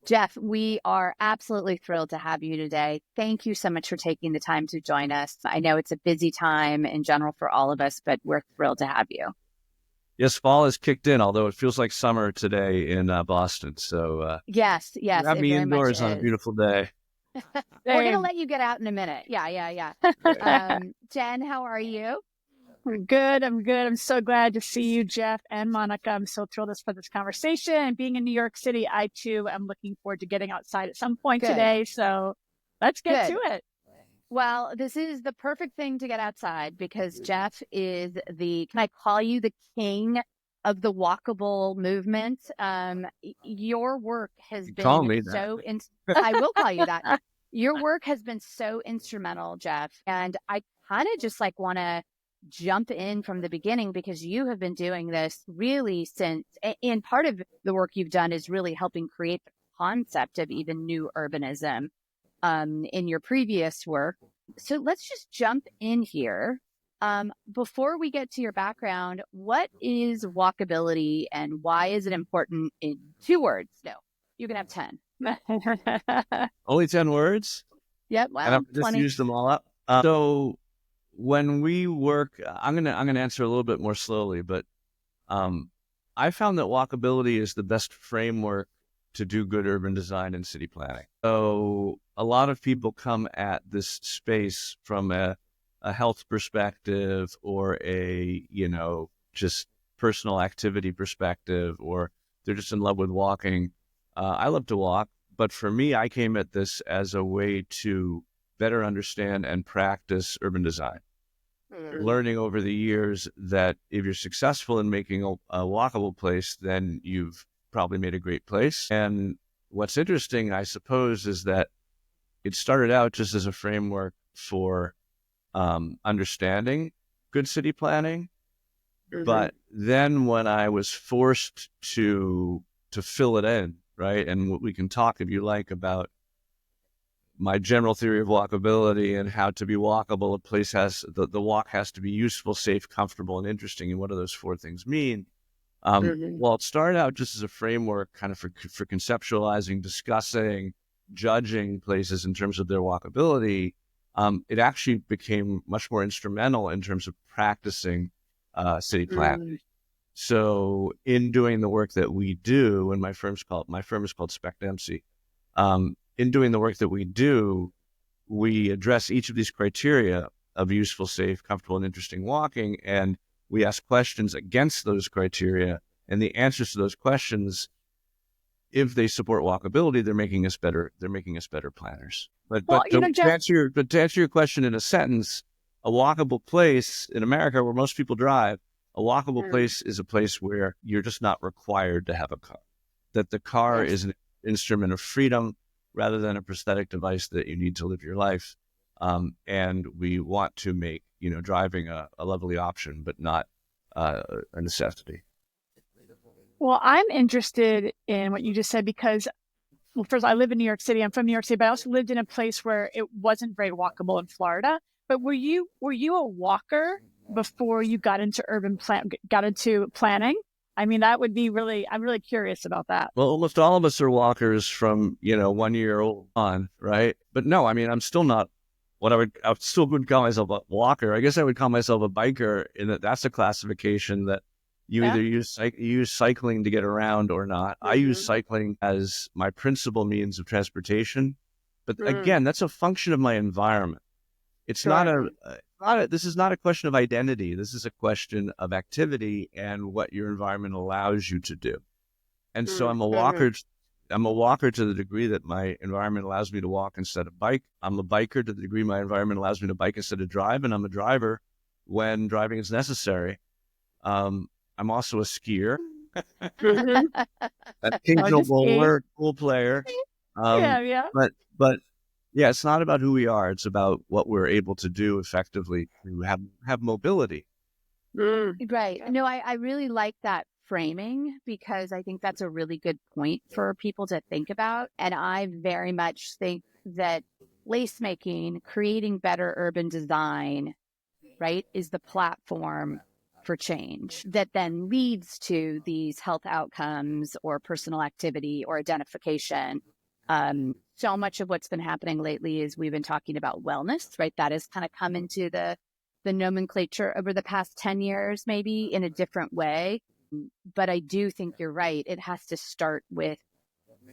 Jeff, we are absolutely thrilled to have you today. Thank you so much for taking the time to join us. I know it's a busy time in general for all of us, but we're thrilled to have you. Yes, fall has kicked in, although it feels like summer today in Boston. So Yes, have it me very much indoors on a is. beautiful day. We're going to let you get out in a minute. Yeah. Jen, how are you? I'm good. I'm so glad to see you, Jeff and Monica. I'm so thrilled for this conversation. And being in New York City, I too am looking forward to getting outside at some point today. So let's get to it. Well, this is the perfect thing to get outside because Jeff is can I call you the king of the walkable movement? Your work has been call me so, I will call you that. Your work has been so instrumental, Jeff. And I kind of just want to jump in from the beginning because you have been doing this really since, and part of the work you've done is really helping create the concept of even new urbanism in your previous work. So let's just jump in here. Before we get to your background, what is walkability and why is it important in 2 words? No, you can have 10. Only 10 words? Yep. Well, and I've just 20. used them all up. So when we work, I'm gonna answer a little bit more slowly, but I found that walkability is the best framework to do good urban design and city planning. So a lot of people come at this space from a health perspective or a, just personal activity perspective, or they're just in love with walking. I love to walk, but for me, I came at this as a way to better understand and practice urban design. Learning over the years that if you're successful in making a walkable place, then you've probably made a great place. And what's interesting, I suppose, is that it started out just as a framework for understanding good city planning. But then when I was forced to fill it in, right? And we can talk, if you like, about my general theory of walkability and how to be walkable. A place the walk has to be useful, safe, comfortable, and interesting. And what do those 4 things mean? Well, it started out just as a framework kind of for conceptualizing, discussing, judging places in terms of their walkability. It actually became much more instrumental in terms of practicing city planning. So in doing the work that we do, and my firm is called Speck Dempsey. In doing the work that we do, we address each of these criteria of useful, safe, comfortable, and interesting walking, and we ask questions against those criteria, and the answers to those questions, if they support walkability, they're making us better. They're making us better planners. But to answer your question in a sentence, a walkable place in America, where most people drive, a walkable place is a place where you're just not required to have a car. That the car is an instrument of freedom rather than a prosthetic device that you need to live your life. And we want to make driving a lovely option, but not a necessity. Well, I'm interested in what you just said because, well, first, I live in New York City. I'm from New York City, but I also lived in a place where it wasn't very walkable in Florida. But were you a walker before you got into planning? I mean, that would be I'm really curious about that. Well, almost all of us are walkers from 1 year old on, right? But no, I mean, I'm still not I still wouldn't call myself a walker. I guess I would call myself a biker, in that's a classification that you either use cycling to get around or not. I use cycling as my principal means of transportation. But again, that's a function of my environment. It's this is not a question of identity. This is a question of activity and what your environment allows you to do. And so I'm a walker. I'm a walker to the degree that my environment allows me to walk instead of bike. I'm a biker to the degree my environment allows me to bike instead of drive. And I'm a driver when driving is necessary. I'm also a skier. An occasional bowler, pool player. But yeah, it's not about who we are. It's about what we're able to do effectively to have mobility. Right. No, I really like that framing because I think that's a really good point for people to think about. And I very much think that placemaking, creating better urban design, right, is the platform for change that then leads to these health outcomes or personal activity or identification So much of what's been happening lately is we've been talking about wellness, right? That has kind of come into the nomenclature over the past 10 years, maybe in a different way. But I do think you're right. It has to start with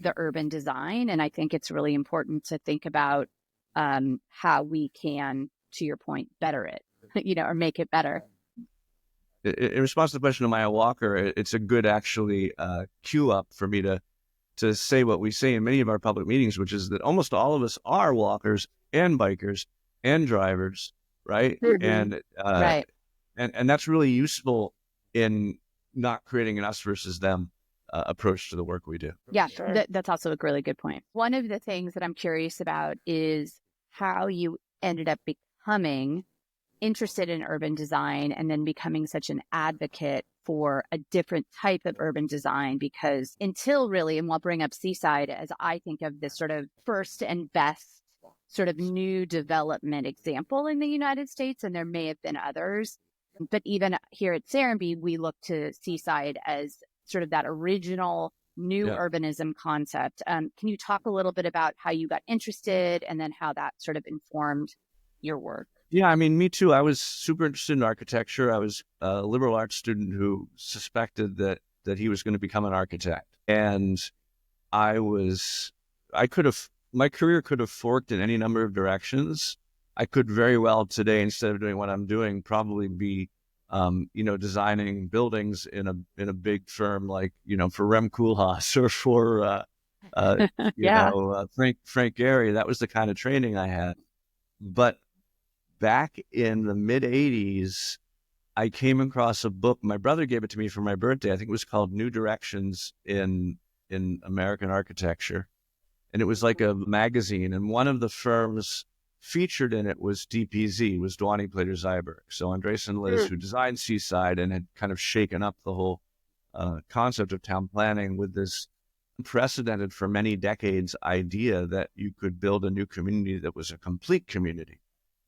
the urban design. And I think it's really important to think about how we can, to your point, better it, or make it better. In response to the question of Maya Walker, it's a good actually cue up for me to say what we say in many of our public meetings, which is that almost all of us are walkers and bikers and drivers, right? And Right. and that's really useful in not creating an us versus them approach to the work we do. Yeah, Sure. that's also a really good point. One of the things that I'm curious about is how you ended up becoming interested in urban design and then becoming such an advocate for a different type of urban design, because until really, and we'll bring up Seaside as I think of this sort of first and best sort of new development example in the United States, and there may have been others, but even here at Serenbe, we look to Seaside as sort of that original new urbanism concept. Can you talk a little bit about how you got interested and then how that sort of informed your work? Yeah, I mean, me too. I was super interested in architecture. I was a liberal arts student who suspected that he was going to become an architect. And my career could have forked in any number of directions. I could very well today, instead of doing what I'm doing, probably be, designing buildings in a big firm like, for Rem Koolhaas or for, Frank Gehry. That was the kind of training I had. But back in the mid 80s, I came across a book. My brother gave it to me for my birthday. I think it was called New Directions in American Architecture. And it was like a magazine. And one of the firms featured in it was DPZ, was Dwani Plater Zyberg. So Andres and Liz, who designed Seaside and had kind of shaken up the whole concept of town planning with this unprecedented for many decades idea that you could build a new community that was a complete community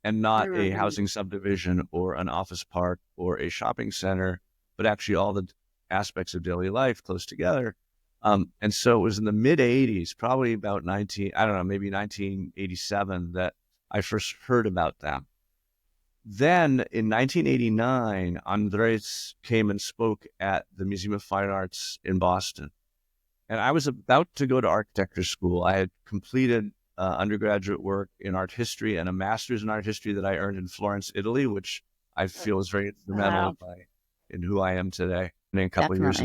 and not a housing subdivision or an office park or a shopping center, but actually all the aspects of daily life close together. And so it was in the mid 80s, probably about maybe 1987, that I first heard about them. Then in 1989, Andres came and spoke at the Museum of Fine Arts in Boston. And I was about to go to architecture school. I had completed undergraduate work in art history and a master's in art history that I earned in Florence, Italy, which I feel is very instrumental in who I am today. In a couple of years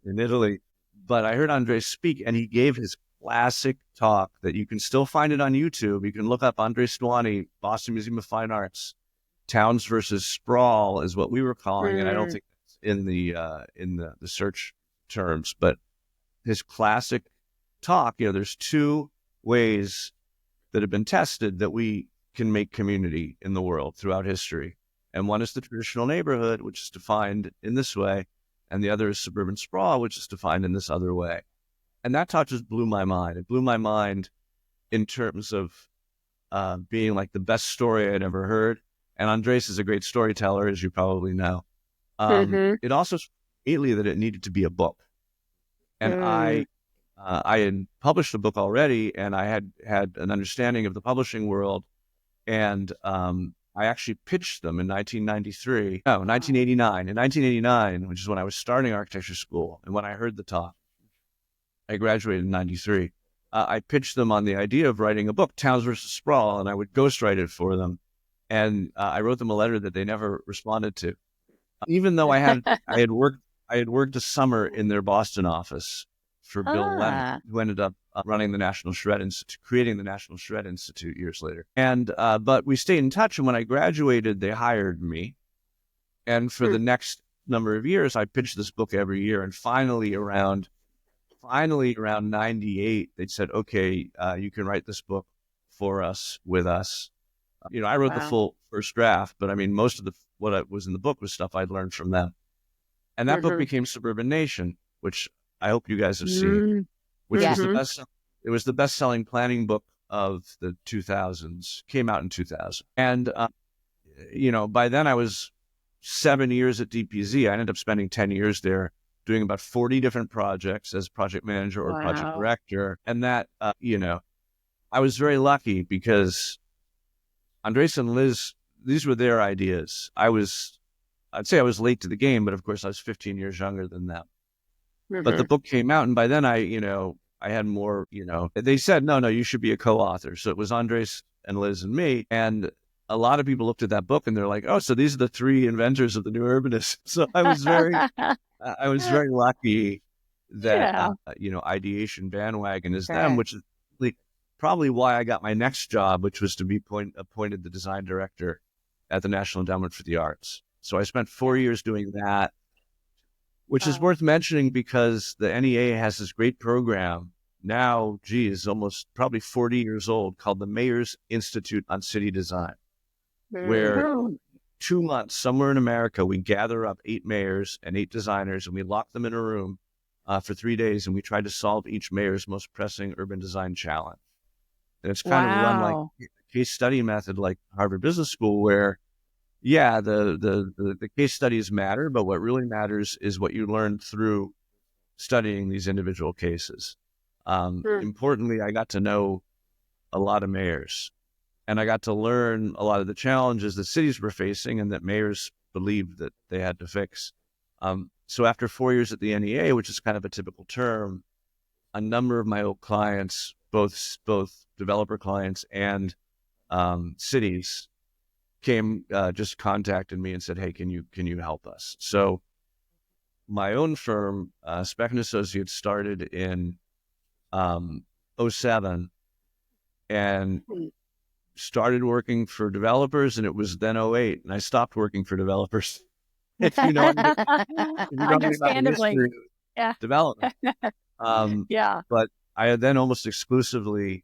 in Italy. But I heard Andres speak, and he gave his classic talk that you can still find it on YouTube. You can look up Andres Dwani, Boston Museum of Fine Arts. Towns versus sprawl is what we were calling it. I don't think it's in the search terms, but his classic talk, there's two ways that have been tested that we can make community in the world throughout history. And one is the traditional neighborhood, which is defined in this way. And the other is suburban sprawl, which is defined in this other way. And that talk just blew my mind. It blew my mind in terms of being like the best story I'd ever heard. And Andres is a great storyteller, as you probably know. It also immediately that it needed to be a book. And I had published a book already, and I had an understanding of the publishing world. And I actually pitched them in 1989. In 1989, which is when I was starting architecture school. And when I heard the talk, I graduated in 93. I pitched them on the idea of writing a book, Towns versus Sprawl, and I would ghostwrite it for them. And I wrote them a letter that they never responded to. Even though I had worked a summer in their Boston office for Bill Lennon, who ended up running the National Shred Institute, creating the National Shred Institute years later. And but we stayed in touch, and when I graduated, they hired me. And for the next number of years, I pitched this book every year. And finally around 98, they said, okay, you can write this book for us, with us. I wrote the full first draft, but I mean, most of what was in the book was stuff I'd learned from them. And that book became Suburban Nation, which I hope you guys have seen, which was the best. It was the best-selling planning book of the 2000s. Came out in 2000, and by then I was 7 years at DPZ. I ended up spending 10 years there doing about 40 different projects as project manager or project Wow. director. And that, I was very lucky because Andres and Liz, these were their ideas. I'd say I was late to the game, but of course I was 15 years younger than them. But the book came out, and by then I had more, they said, no, you should be a co-author. So it was Andres and Liz and me. And a lot of people looked at that book and they're like, oh, so these are the three inventors of the new urbanist. So I was very lucky that, Yeah. ideation bandwagon is them, Sure. which is probably why I got my next job, which was to be appointed the design director at the National Endowment for the Arts. So I spent 4 years doing that, which is worth mentioning because the NEA has this great program now, almost probably 40 years old, called the Mayor's Institute on City Design, where 2 months somewhere in America, we gather up 8 mayors and 8 designers and we lock them in a room for 3 days and we try to solve each mayor's most pressing urban design challenge. And it's kind of run like Wow. a case study method like Harvard Business School where, yeah, the case studies matter, but what really matters is what you learn through studying these individual cases. Importantly, I got to know a lot of mayors and I got to learn a lot of the challenges that cities were facing and that mayors believed that they had to fix. So after 4 years at the NEA, which is kind of a typical term, a number of my old clients, both developer clients and cities, just contacted me and said, "Hey, can you help us?" So my own firm, Speck and Associates, started in '07 and started working for developers, and it was then '08, and I stopped working for developers. If you know anything, if you know anything about the Understandably. history of Yeah. development, Yeah. but I then almost exclusively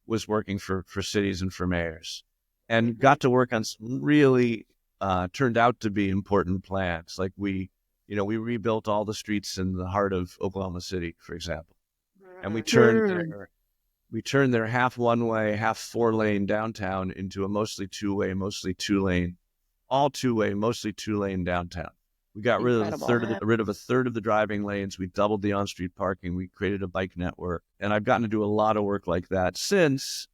was working for cities and for mayors, and got to work on some really turned out to be important plans. Like we rebuilt all the streets in the heart of Oklahoma City, for example, and we turned their half one way, half 4-lane downtown into a mostly two way, mostly 2-lane, all 2-way, mostly 2-lane downtown. We got rid of a third of the driving lanes. We doubled the on-street parking. We created a bike network. And I've gotten to do a lot of work like that since.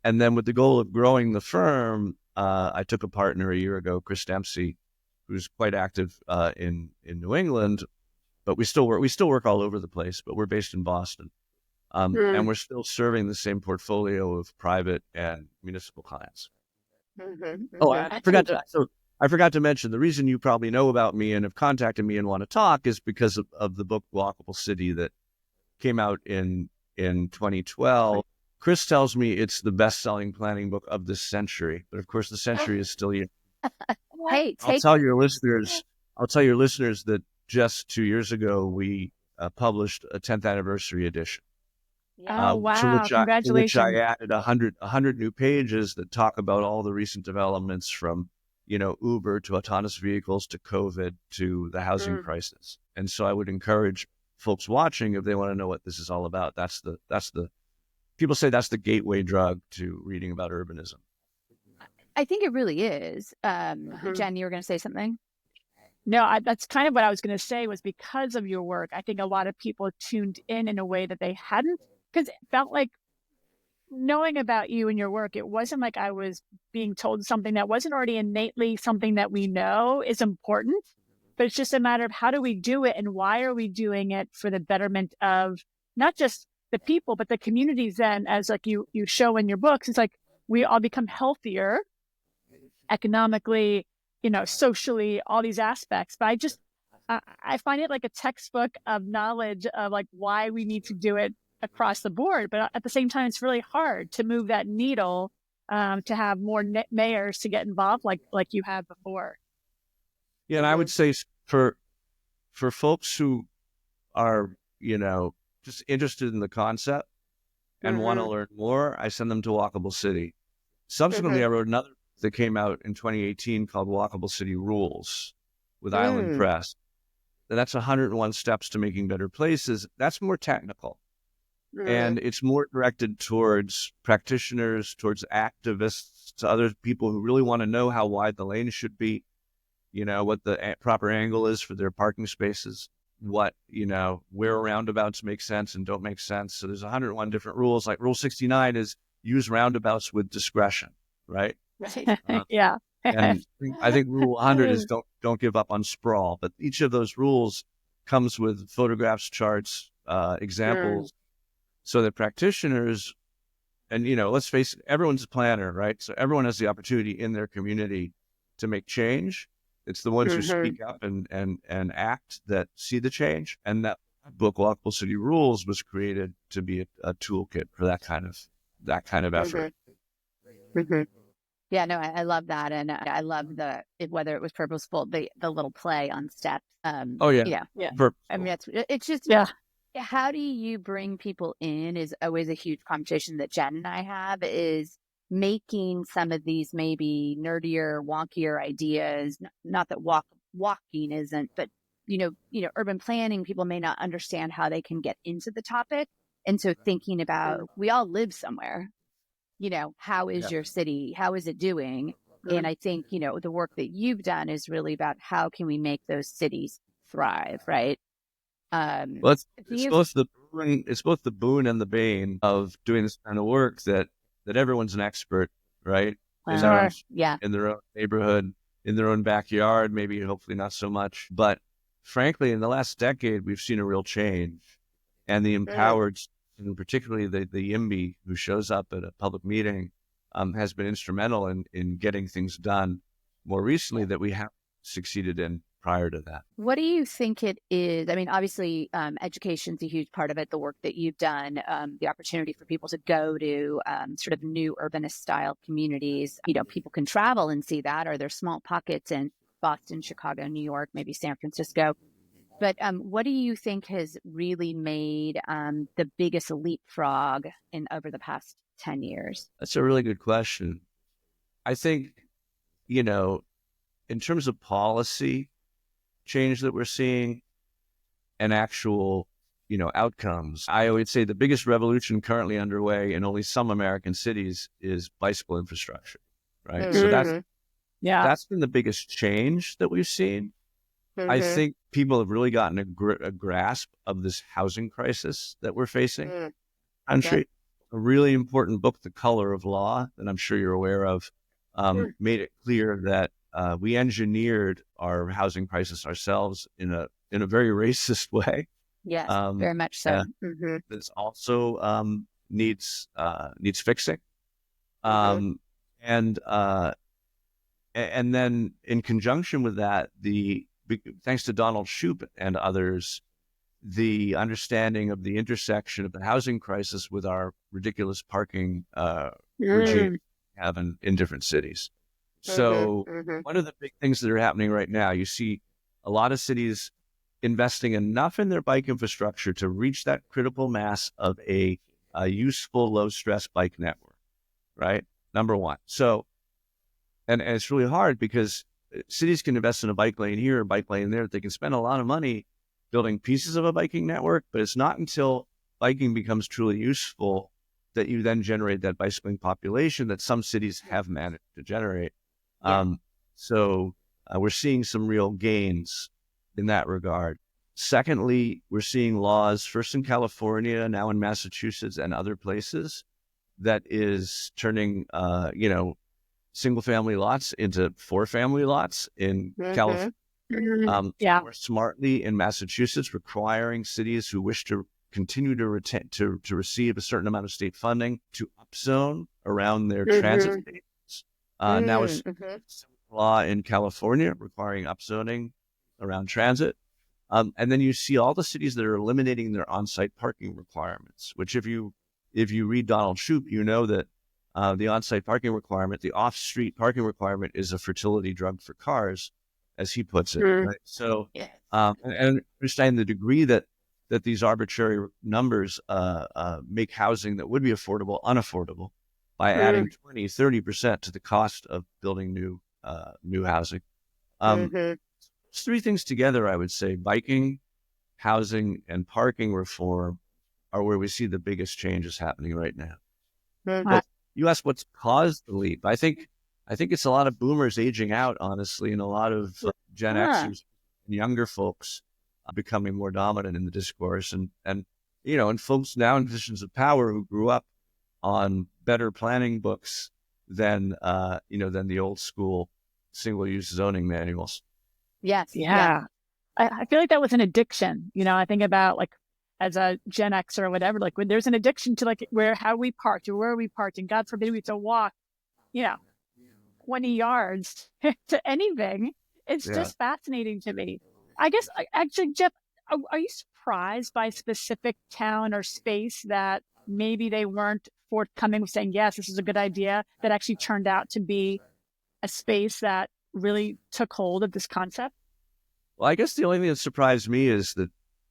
And then with the goal of growing the firm, I took a partner a year ago, Chris Dempsey, who's quite active in New England, but we still work all over the place, but we're based in Boston. And we're still serving the same portfolio of private and municipal clients. Oh, I forgot to mention, the reason you probably know about me and have contacted me and want to talk is because of the book Walkable City that came out in 2012. Chris tells me it's the best-selling planning book of this century, but of course the century is still young. Hey, I'll tell your listeners that just 2 years ago we published a 10th anniversary edition. Oh, wow. To which Congratulations. I added 100 new pages that talk about all the recent developments from, Uber to autonomous vehicles to COVID to the housing crisis. And so I would encourage folks watching, if they want to know what this is all about, that's the people say that's the gateway drug to reading about urbanism. I think it really is. Jen, you were going to say something? No, that's kind of what I was going to say was because of your work, I think a lot of people tuned in a way that they hadn't, because it felt like knowing about you and your work, it wasn't like I was being told something that wasn't already innately something that we know is important, but it's just a matter of how do we do it and why are we doing it for the betterment of not just the people, but the communities. Then, as like you show in your books, it's like we all become healthier economically, socially, all these aspects. But I find it like a textbook of knowledge of like why we need to do it across the board. But at the same time, it's really hard to move that needle to have more mayors to get involved like you had before. Yeah, and I would say for folks who are, just interested in the concept and want to learn more, I send them to Walkable City. Subsequently, I wrote another that came out in 2018 called Walkable City Rules with Island Press. And that's 101 steps to making better places. That's more technical. And it's more directed towards practitioners, towards activists, to other people who really want to know how wide the lane should be, what the proper angle is for their parking spaces. where roundabouts make sense and don't make sense. So there's 101 different rules. Like Rule 69 is use roundabouts with discretion, right? Yeah. And I think Rule 100 is don't give up on sprawl. But each of those rules comes with photographs, charts, examples, so that practitioners, and let's face it, everyone's a planner, right? So everyone has the opportunity in their community to make change. It's the ones who speak up and act that see the change. And that book, Walkable City Rules, was created to be a toolkit for that kind of effort. Yeah, no, I love that, and I love whether it was purposeful, the little play on steps. Oh yeah, Yeah. I mean, it's just how do you bring people in is always a huge conversation that Jen and I have, is making some of these maybe nerdier, wonkier ideas. Not that walking isn't, but urban planning, people may not understand how they can get into the topic, and so thinking about, we all live somewhere. How is your city? How is it doing? And I think, the work that you've done is really about how can we make those cities thrive, right? Well, it's both the boon and the bane of doing this kind of work, that everyone's an expert, right? In their own neighborhood, in their own backyard, maybe hopefully not so much. But frankly, in the last decade, we've seen a real change, and the empowered, and particularly the YIMBY who shows up at a public meeting, has been instrumental in getting things done more recently that we haven't succeeded in prior to that. What do you think it is? I mean, obviously, education's a huge part of it, the work that you've done, the opportunity for people to go to sort of new urbanist style communities. People can travel and see that, or there's small pockets in Boston, Chicago, New York, maybe San Francisco. But what do you think has really made the biggest leapfrog over the past 10 years? That's a really good question. I think, in terms of policy change that we're seeing and actual, outcomes, I would say the biggest revolution currently underway in only some American cities is bicycle infrastructure, right? So that's been the biggest change that we've seen. I think people have really gotten a grasp of this housing crisis that we're facing in the country. A really important book, The Color of Law, that I'm sure you're aware of, made it clear that we engineered our housing crisis ourselves in a very racist way. Yes, very much so. This also needs fixing, and then in conjunction with that, thanks to Donald Shoup and others, the understanding of the intersection of the housing crisis with our ridiculous parking regime we have in different cities. So one of the big things that are happening right now, you see a lot of cities investing enough in their bike infrastructure to reach that critical mass of a useful, low-stress bike network, right? Number one. So, and it's really hard because cities can invest in a bike lane here, a bike lane there. They can spend a lot of money building pieces of a biking network, but it's not until biking becomes truly useful that you then generate that bicycling population that some cities have managed to generate. So we're seeing some real gains in that regard. Secondly, we're seeing laws, first in California, now in Massachusetts and other places, that is turning, single-family lots into four-family lots in California. More smartly in Massachusetts, requiring cities who wish to continue to receive a certain amount of state funding to upzone around their transit stations. Now it's law in California requiring upzoning around transit. And then you see all the cities that are eliminating their on-site parking requirements, which if you read Donald Shoup, you know that the on-site parking requirement, the off-street parking requirement, is a fertility drug for cars, as he puts it. Right? So, and understand the degree that these arbitrary numbers make housing that would be affordable unaffordable by adding 20, 30% to the cost of building new housing. Three things together, I would say: biking, housing, and parking reform are where we see the biggest changes happening right now. But you asked what's caused the leap. I think it's a lot of boomers aging out, honestly, and a lot of Gen Xers and younger folks becoming more dominant in the discourse. And folks now in positions of power who grew up on better planning books than the old school single-use zoning manuals. Yes. Yeah. I feel like that was an addiction. I think about like as a Gen X or whatever, like when there's an addiction to like how we parked or where we parked, and God forbid we have to walk, 20 yards to anything. It's just fascinating to me. I guess actually, Jeff, are you surprised by a specific town or space that maybe they weren't forthcoming with saying, yes, this is a good idea, that actually turned out to be a space that really took hold of this concept? Well, I guess the only thing that surprised me is that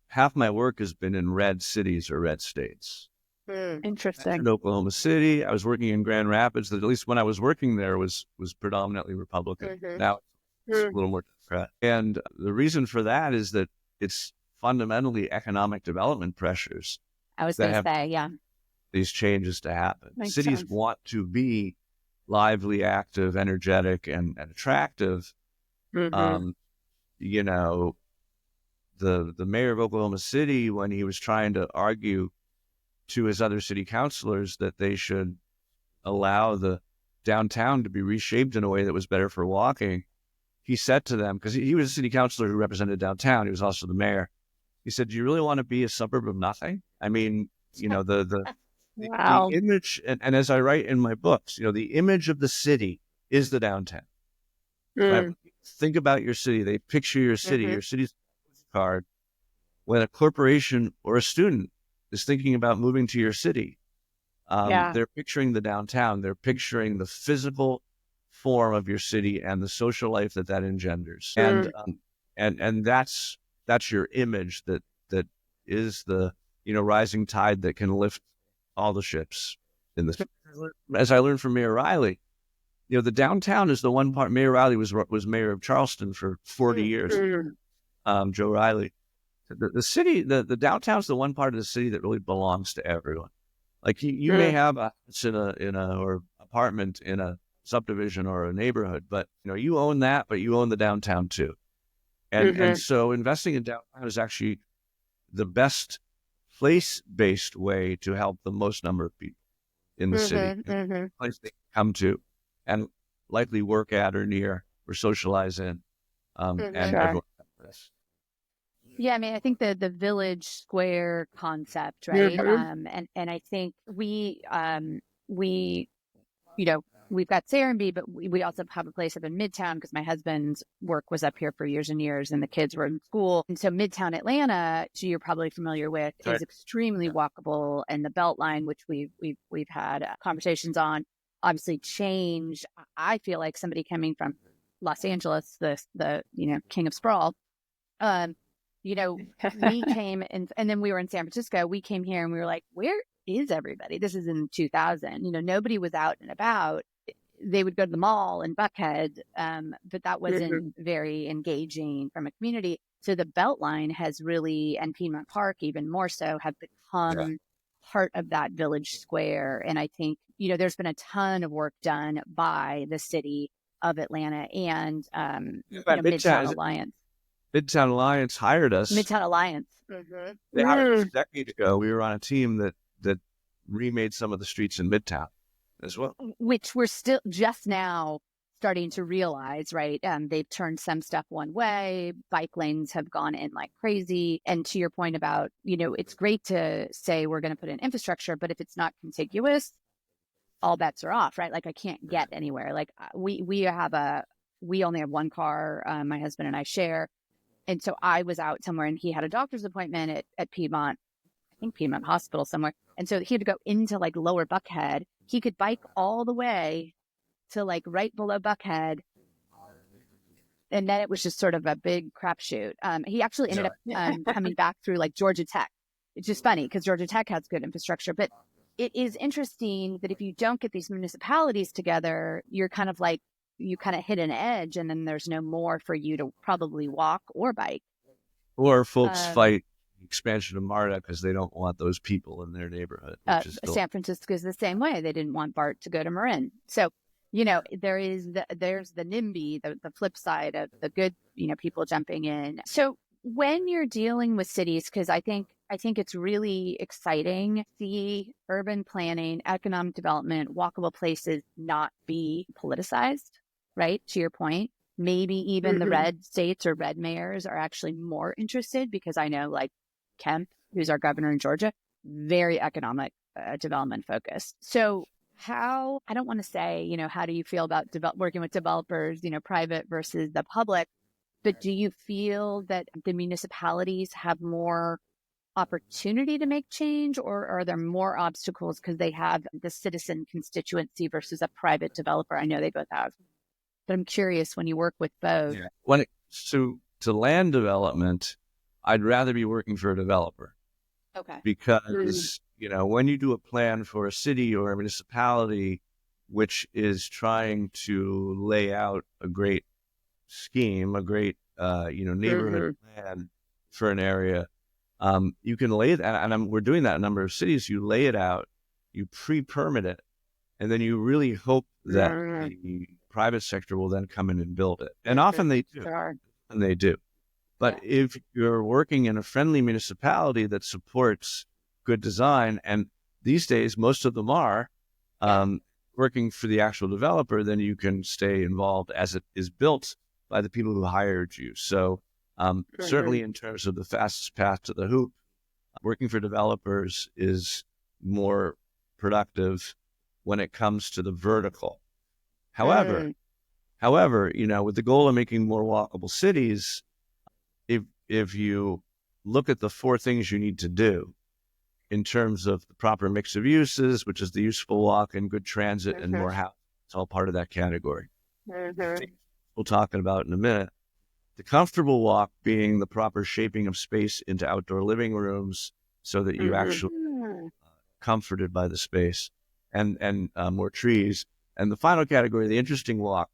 half my work has been in red cities or red states. Interesting. In Oklahoma City, I was working in Grand Rapids. That at least when I was working there was predominantly Republican. Now it's a little more Democrat. And the reason for that is that it's fundamentally economic development pressures. I was going to say, yeah. These changes to happen. Makes Cities sense. want to be lively, active, energetic, and attractive. The mayor of Oklahoma City, when he was trying to argue to his other city councilors that they should allow the downtown to be reshaped in a way that was better for walking, he said to them, because he was a city councilor who represented downtown, he was also the mayor. He said, "Do you really want to be a suburb of nothing?" I mean, Wow. the image, and as I write in my books, the image of the city is the downtown. Right? Think about your city. They picture your city. Your city's card. When a corporation or a student is thinking about moving to your city, they're picturing the downtown. They're picturing the physical form of your city and the social life that engenders. And that's your image that is the rising tide that can lift all the ships in this. As I learned from Mayor Riley, the downtown is the one part. Mayor Riley was mayor of Charleston for 40 years. Joe Riley. The city, the downtown is the one part of the city that really belongs to everyone. Like you may have a house or apartment in a subdivision or a neighborhood, but you own that, but you own the downtown too. And so investing in downtown is actually the best place-based way to help the most number of people in the city, a place they come to and likely work at or near or socialize in, and everyone. Yeah, I mean, I think the village square concept, right? And I think we've got Serenbe, but we also have a place up in Midtown because my husband's work was up here for years and years, and the kids were in school. And so Midtown Atlanta, which you're probably familiar with, is extremely walkable, and the Beltline, which we've had conversations on, obviously changed. I feel like somebody coming from Los Angeles, the king of sprawl. We came and then we were in San Francisco. We came here and we were like, where is everybody? This is in 2000. Nobody was out and about. They would go to the mall in Buckhead, but that wasn't very engaging from a community. So the Beltline has really, and Piedmont Park even more so, have become part of that village square. And I think, there's been a ton of work done by the city of Atlanta and Midtown Alliance. Midtown Alliance hired us. Midtown Alliance. They hired us a decade ago. We were on a team that remade some of the streets in Midtown as well. Which we're still just now starting to realize, right? They've turned some stuff one way. Bike lanes have gone in like crazy. And to your point about, it's great to say we're going to put in infrastructure, but if it's not contiguous, all bets are off, right? Like I can't get anywhere. Like we only have one car. My husband and I share. And so I was out somewhere and he had a doctor's appointment at Piedmont, I think Piedmont Hospital somewhere. And so he had to go into like lower Buckhead. He could bike all the way to like right below Buckhead. And then it was just sort of a big crapshoot. He actually ended up coming back through like Georgia Tech. It's just funny because Georgia Tech has good infrastructure. But it is interesting that if you don't get these municipalities together, you're kind of like, you kind of hit an edge and then there's no more for you to probably walk or bike. Or folks fight expansion of MARTA because they don't want those people in their neighborhood. San Francisco is the same way. They didn't want BART to go to Marin. So, there's the NIMBY, the flip side of the good, people jumping in. So when you're dealing with cities, because I think it's really exciting to see urban planning, economic development, walkable places not be politicized, right? To your point, maybe even the red states or red mayors are actually more interested, because I know like Kemp, who's our governor in Georgia, very economic development focused. So how, I don't want to say, how do you feel about working with developers, private versus the public, but do you feel that the municipalities have more opportunity to make change, or are there more obstacles because they have the citizen constituency versus a private developer? I know they both have, but I'm curious when you work with both. Yeah. When it to land development, I'd rather be working for a developer Okay. because, when you do a plan for a city or a municipality, which is trying to lay out a great scheme, a great, neighborhood plan for an area, you can lay that, and we're doing that in a number of cities. You lay it out, you pre-permit it, and then you really hope that the private sector will then come in and build it. And often they do. Sure. And they do. But if you're working in a friendly municipality that supports good design, and these days most of them are working for the actual developer, then you can stay involved as it is built by the people who hired you. So certainly in terms of the fastest path to the hoop, working for developers is more productive when it comes to the vertical. However, with the goal of making more walkable cities, if you look at the 4 things you need to do in terms of the proper mix of uses, which is the useful walk and good transit and more house, it's all part of that category. We'll talk about in a minute. The comfortable walk being the proper shaping of space into outdoor living rooms so that you actually comforted by the space, and more trees. And the final category, the interesting walk,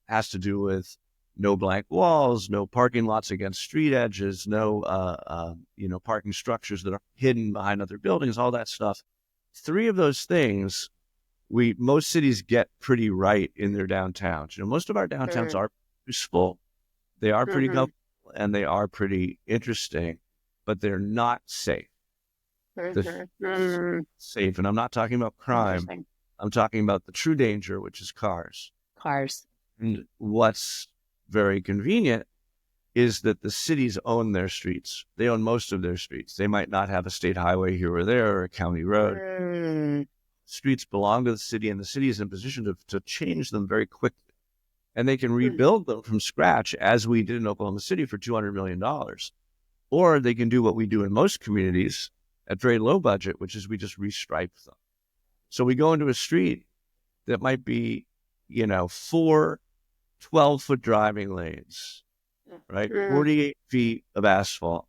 has to do with no blank walls, no parking lots against street edges, no parking structures that are hidden behind other buildings, all that stuff. 3 of those things most cities get pretty right in their downtowns. Most of our downtowns are useful. They are pretty helpful, and they are pretty interesting, but they're not safe. Safe, and I'm not talking about crime. I'm talking about the true danger, which is cars. And what's very convenient is that the cities own their streets. They own most of their streets. They might not have a state highway here or there or a county road. Streets belong to the city, and the city is in a position to change them very quickly. And they can rebuild them from scratch, as we did in Oklahoma City for $200 million. Or they can do what we do in most communities at very low budget, which is we just restripe them. So we go into a street that might be, 4 12-foot driving lanes, right? 48 feet of asphalt.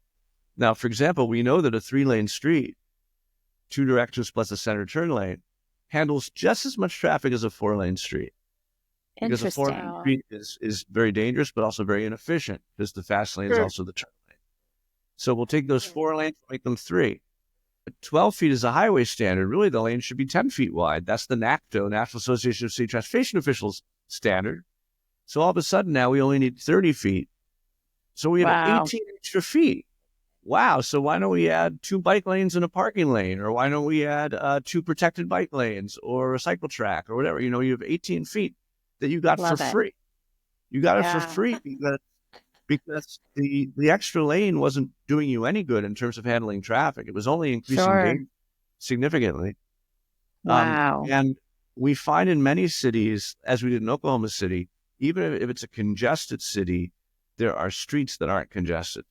Now, for example, we know that a 3-lane street, 2 directions plus a center turn lane, handles just as much traffic as a 4-lane street. Because a 4-lane street is very dangerous, but also very inefficient, because the fast lane is also the turn lane. So we'll take those 4 lanes, make them 3. 12 feet is a highway standard. Really, the lane should be 10 feet wide. That's the NACTO, National Association of City Transportation Officials standard. So all of a sudden now we only need 30 feet. So we have 18 extra feet. Wow. So why don't we add 2 bike lanes and a parking lane? Or why don't we add 2 protected bike lanes or a cycle track or whatever? You have 18 feet that you got for free. You got it for free because the extra lane wasn't doing you any good in terms of handling traffic. It was only increasing danger significantly. And we find in many cities, as we did in Oklahoma City, even if it's a congested city, there are streets that aren't congested,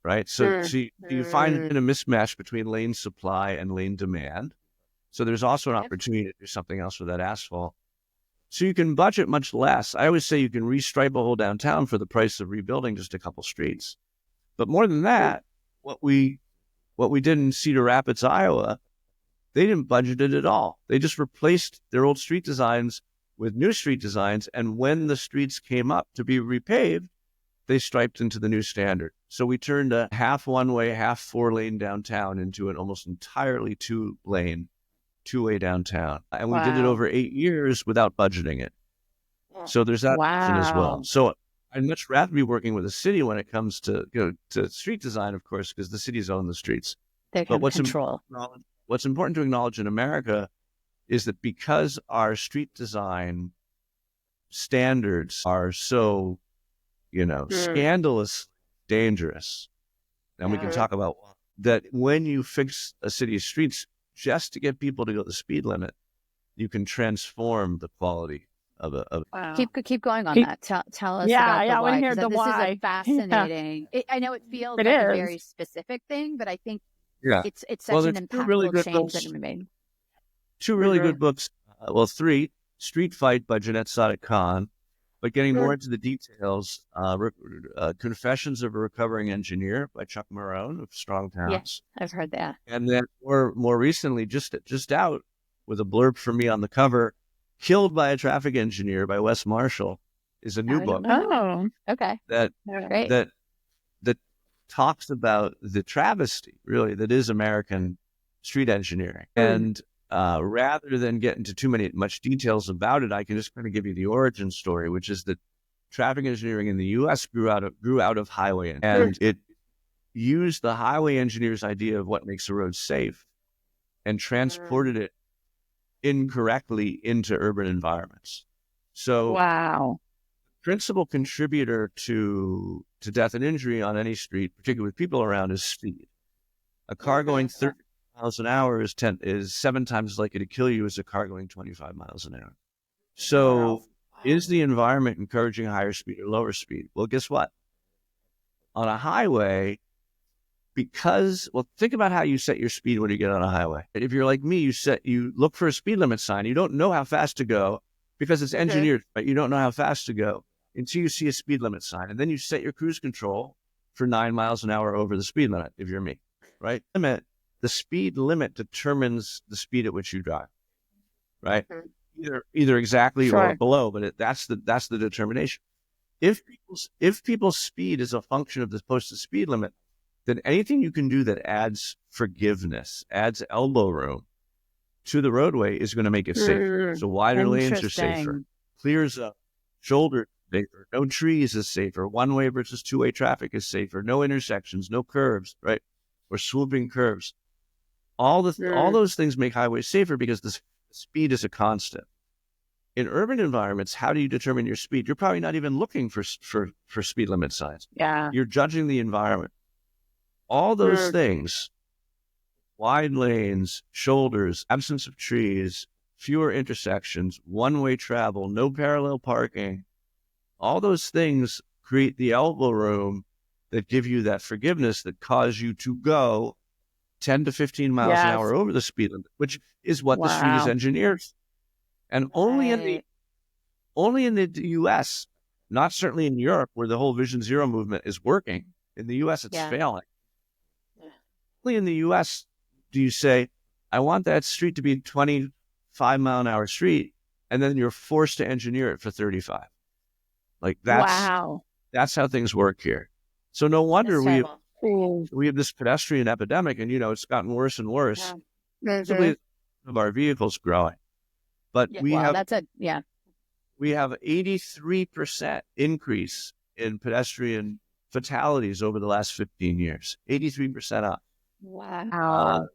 right? So you find a mismatch between lane supply and lane demand. So there's also an opportunity to do something else with that asphalt. So you can budget much less. I always say you can restripe a whole downtown for the price of rebuilding just a couple streets. But more than that, what we did in Cedar Rapids, Iowa, they didn't budget it at all. They just replaced their old street designs with new street designs. And when the streets came up to be repaved, they striped into the new standard. So we turned a half one-way, half 4-lane downtown into an almost entirely 2-lane, 2-way downtown. And we did it over 8 years without budgeting it. So there's that option as well. So I'd much rather be working with a city when it comes to to street design, of course, because the cities own the streets. They But can control. what's important to acknowledge in America is that because our street design standards are so, scandalous, dangerous, and we can talk about that when you fix a city's streets just to get people to go the speed limit, you can transform the quality of a. Wow. Keep going on that. Tell us about the I want why. to hear 'Cause the this why. is a fascinating. I know it feels It like a is. very specific thing, but I think Yeah. it's Well, such an there's two really impactful good change that books. can be made. Two really good books. Three. Street Fight by Jeanette Sadik Khan. But getting more into the details, Confessions of a Recovering Engineer by Chuck Marohn of Strong Towns. Yeah, I've heard that. And then more recently, just out with a blurb for me on the cover, Killed by a Traffic Engineer by Wes Marshall is a new book Oh, Okay. that Great. that talks about the travesty, really, that is American street engineering. And rather than get into much details about it, I can just kind of give you the origin story, which is that traffic engineering in the U.S. grew out of highway, and it used the highway engineer's idea of what makes a road safe and transported it incorrectly into urban environments. So, wow. principal contributor to death and injury on any street, particularly with people around, is speed. A car going 30 miles an hour is 7 times as likely to kill you as a car going 25 miles an hour. So is the environment encouraging higher speed or lower speed? Well, guess what? On a highway, think about how you set your speed when you get on a highway. If you're like me, you look for a speed limit sign. You don't know how fast to go because it's engineered, but you don't know how fast to go until you see a speed limit sign. And then you set your cruise control for 9 miles an hour over the speed limit, if you're me, right? The speed limit determines the speed at which you drive, right? Either exactly or below, but that's the determination. If people's speed is a function of the posted speed limit, then anything you can do that adds forgiveness, adds elbow room to the roadway is going to make it safer. So wider lanes are safer, clears up, shoulder safer, no trees is safer, one-way versus two-way traffic is safer, no intersections, no curves, right? Or swooping curves. All those things make highways safer because the speed is a constant. In urban environments, how do you determine your speed? You're probably not even looking for speed limit signs. Yeah. You're judging the environment. All those things, wide lanes, shoulders, absence of trees, fewer intersections, one-way travel, no parallel parking, all those things create the elbow room that give you that forgiveness that cause you to go 10 to 15 miles an hour over the speed limit, which is what the street is engineered. And only in the U.S., not certainly in Europe, where the whole Vision Zero movement is working. In the U.S., it's failing. Only in the U.S. do you say, I want that street to be a 25 mile an hour street, and then you're forced to engineer it for 35. Like that's how things work here. So no wonder we have this pedestrian epidemic, and it's gotten worse and worse. Simply of our vehicles growing, but we have 83% increase in pedestrian fatalities over the last 15 years. 83% up. Wow.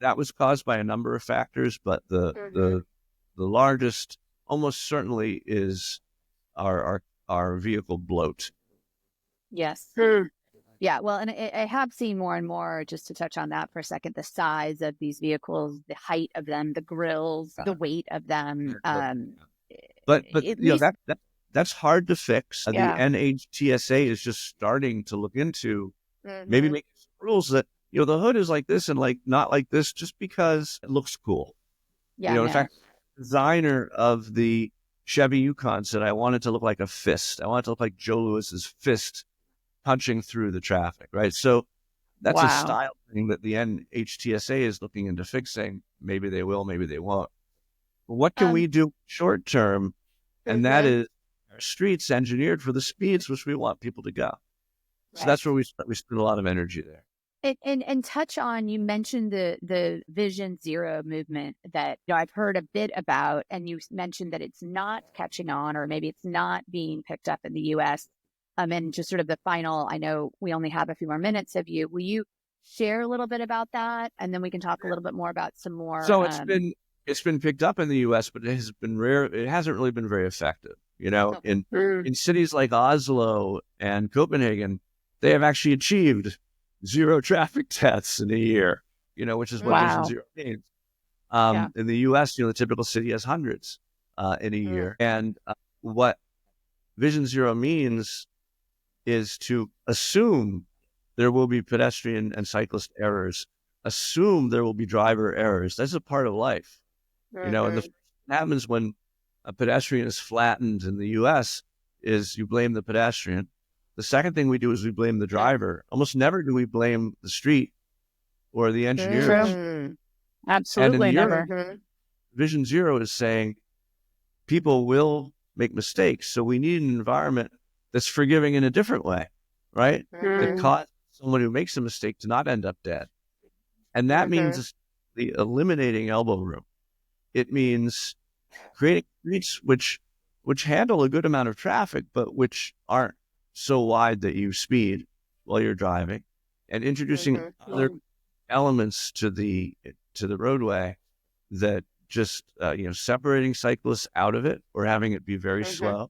That was caused by a number of factors, but the largest almost certainly is our vehicle bloat. Yes. Yeah, well, and I have seen more and more, just to touch on that for a second, the size of these vehicles, the height of them, the grills, the weight of them. But that's hard to fix. The NHTSA is just starting to look into maybe making rules that the hood is like this and not like this just because it looks cool. In fact, the designer of the Chevy Yukon said, I want it to look like a fist. I want it to look like Joe Lewis's fist punching through the traffic, right? So that's a style thing that the NHTSA is looking into fixing. Maybe they will, maybe they won't. But what can we do short term? And that is our streets engineered for the speeds which we want people to go. So that's where we spend a lot of energy there. And touch on, you mentioned the Vision Zero movement that I've heard a bit about, and you mentioned that it's not catching on, or maybe it's not being picked up in the U.S. And just sort of the final, I know we only have a few more minutes of you. Will you share a little bit about that? And then we can talk a little bit more about some more. So it's been picked up in the U.S., but it has been rare. It hasn't really been very effective. In cities like Oslo and Copenhagen, they have actually achieved 0 traffic deaths in a year. Which is what Vision Zero means. In the U.S., the typical city has hundreds in a year, and what Vision Zero means is to assume there will be pedestrian and cyclist errors, assume there will be driver errors. That's a part of life. And the first thing that happens when a pedestrian is flattened in the U.S. is you blame the pedestrian. The second thing we do is we blame the driver. Almost never do we blame the street or the engineers. Absolutely never. Europe, Vision Zero is saying people will make mistakes. So we need an environment that's forgiving in a different way, right? That causes someone who makes a mistake to not end up dead. And that means the eliminating elbow room. It means creating streets which handle a good amount of traffic, but which aren't so wide that you speed while you're driving, and introducing other elements to the roadway that just separating cyclists out of it, or having it be very slow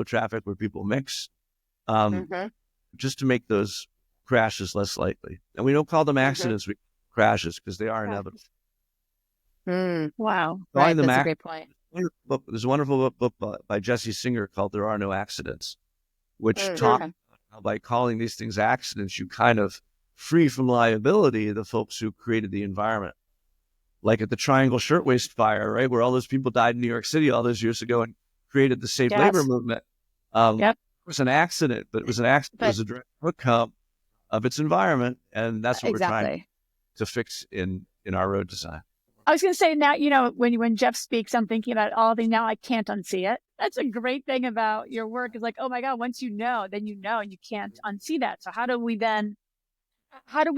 traffic where people mix, just to make those crashes less likely. And we don't call them accidents, we crashes, because they are inevitable. Wow, That's a great point. There's a wonderful book by Jesse Singer called "There Are No Accidents," which talks about how by calling these things accidents, you kind of free from liability the folks who created the environment. Like at the Triangle Shirtwaist Fire, right, where all those people died in New York City all those years ago and created the safe labor movement. It was an accident, but it was an accident. It was a direct outcome of its environment, and that's what we're trying to fix in our road design. I was going to say, now, when Jeff speaks, I'm thinking about all the now I can't unsee it. That's a great thing about your work, is like, oh my God, once you know, then and you can't unsee that. So how do we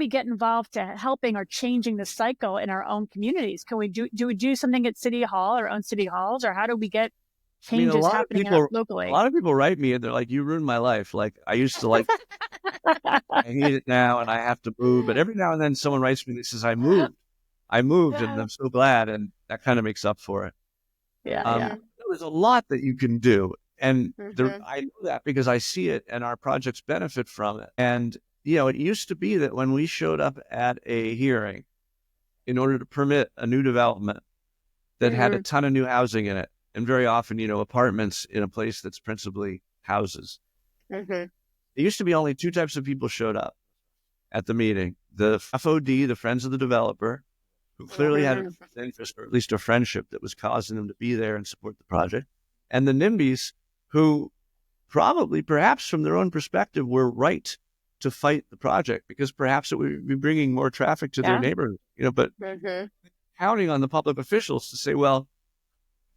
get involved to helping or changing the cycle in our own communities? Can we do something at City Hall, our own city halls, or how do we get changes happening locally? A lot of people write me and they're like, "You ruined my life. Like, I used to like, I hate it now and I have to move." But every now and then someone writes me that says, I moved and I'm so glad. And that kind of makes up for it. There's a lot that you can do. And I know that because I see it and our projects benefit from it. And, it used to be that when we showed up at a hearing in order to permit a new development that had a ton of new housing in it, and very often, apartments in a place that's principally houses. It used to be only 2 types of people showed up at the meeting: the FOD, the friends of the developer, who clearly had an interest, or at least a friendship that was causing them to be there and support the project, and the NIMBYs, who perhaps from their own perspective, were right to fight the project because perhaps it would be bringing more traffic to their neighborhood, but counting on the public officials to say, well,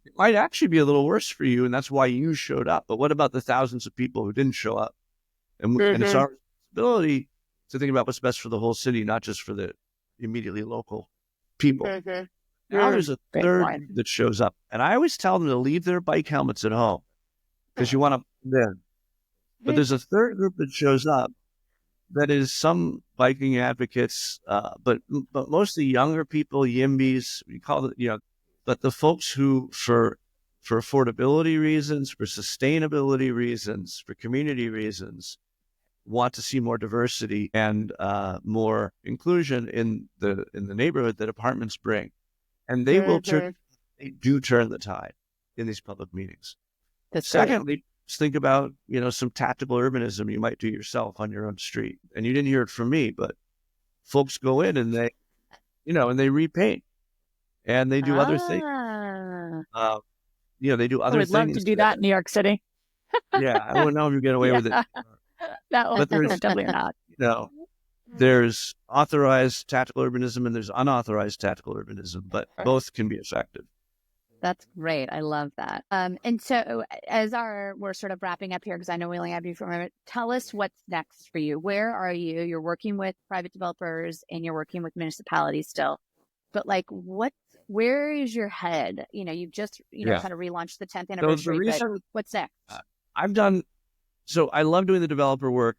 it might actually be a little worse for you, and that's why you showed up. But what about the thousands of people who didn't show up? And it's our responsibility to think about what's best for the whole city, not just for the immediately local people. Now there's a third that shows up, and I always tell them to leave their bike helmets at home because you want to then. But there's a third group that shows up that is some biking advocates, but mostly younger people, YIMBYs, we call it, but the folks who, for affordability reasons, for sustainability reasons, for community reasons, want to see more diversity and more inclusion in the neighborhood that apartments bring, and they they do turn the tide in these public meetings. Secondly, just think about some tactical urbanism you might do yourself on your own street, and you didn't hear it from me, but folks go in and they, and they repaint. And they do other things. They do other things. I would love to do that in New York City. I don't know if you get away with it. But there's definitely not. There's authorized tactical urbanism and there's unauthorized tactical urbanism, but both can be effective. That's great. I love that. And so as we're sort of wrapping up here, because I know we only have you for a moment, tell us what's next for you. Where are you? You're working with private developers and you're working with municipalities still. But where is your head? You've just, kind of relaunched the 10th anniversary. But what's next? I've done So I love doing the developer work.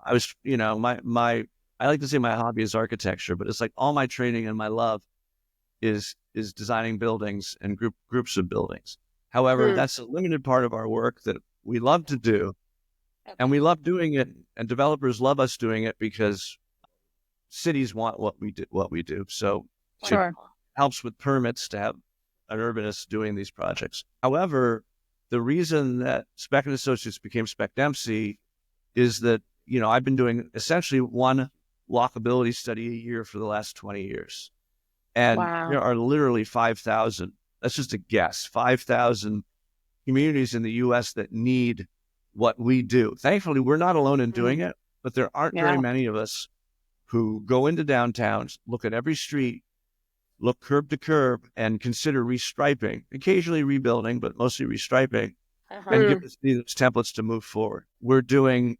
I was, I like to say my hobby is architecture, but it's like all my training and my love is designing buildings and groups of buildings. However, that's a limited part of our work that we love to do, and we love doing it, and developers love us doing it because cities want what we do. So Sure. it helps with permits to have an urbanist doing these projects. However, the reason that Speck and Associates became Speck Dempsey is that, I've been doing essentially one walkability study a year for the last 20 years. And there are literally 5,000, that's just a guess, 5,000 communities in the U.S. that need what we do. Thankfully, we're not alone in doing it, but there aren't very many of us who go into downtowns, look at every street, look curb to curb, and consider restriping, occasionally rebuilding, but mostly restriping, and give us these templates to move forward. We're doing,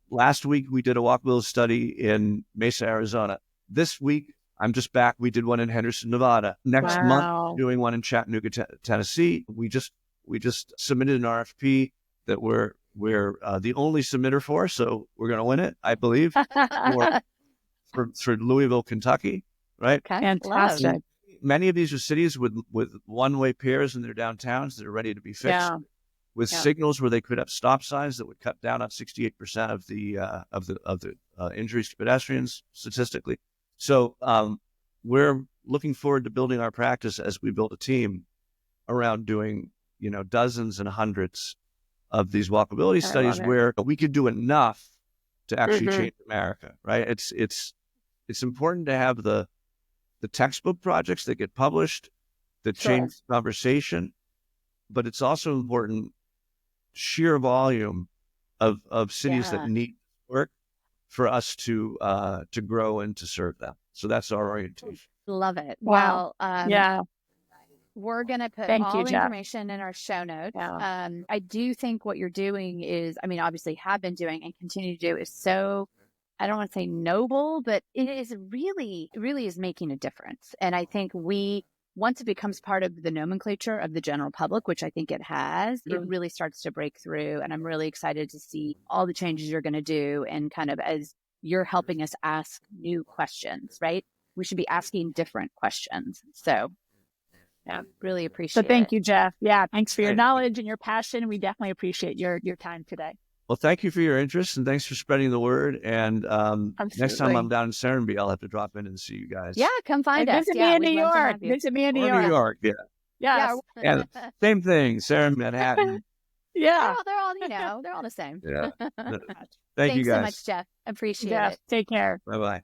last week we did a walkability study in Mesa, Arizona. This week, I'm just back. We did one in Henderson, Nevada. Next month, doing one in Chattanooga, Tennessee. We just submitted an RFP that we're the only submitter for, so we're going to win it, I believe, for Louisville, Kentucky, right? Okay. Fantastic. And many of these are cities with one-way pairs in their downtowns that are ready to be fixed, with signals where they could have stop signs that would cut down on 68% of the injuries to pedestrians statistically. So we're looking forward to building our practice as we build a team around doing, dozens and hundreds of these walkability studies where we could do enough to actually change America, right? It's important to have the textbook projects that get published that change the conversation, but it's also important sheer volume of cities that need work for us to grow and to serve them. So that's our orientation. Love it. Wow. Well, we're going to put all the Jeff. information in our show notes. I do think what you're doing is, obviously have been doing and continue to do is so, I don't want to say noble, but it is really is making a difference. And I think once it becomes part of the nomenclature of the general public, which I think it has, it really starts to break through. And I'm really excited to see all the changes you're going to do. And kind of as you're helping us ask new questions, right? We should be asking different questions. So really appreciate it. So thank you, Jeff. Yeah. Thanks for your knowledge and your passion. We definitely appreciate your time today. Well, thank you for your interest and thanks for spreading the word. And next time I'm down in Serenby, I'll have to drop in and see you guys. Yeah, come find us. Visit me in New York. Visit me in New York. New York, yeah. Yes. Yeah, same thing. Serenby, Manhattan. They're all they're all the same. Yeah. Thank you guys. Thanks so much, Jeff. Appreciate it. Take care. Bye-bye.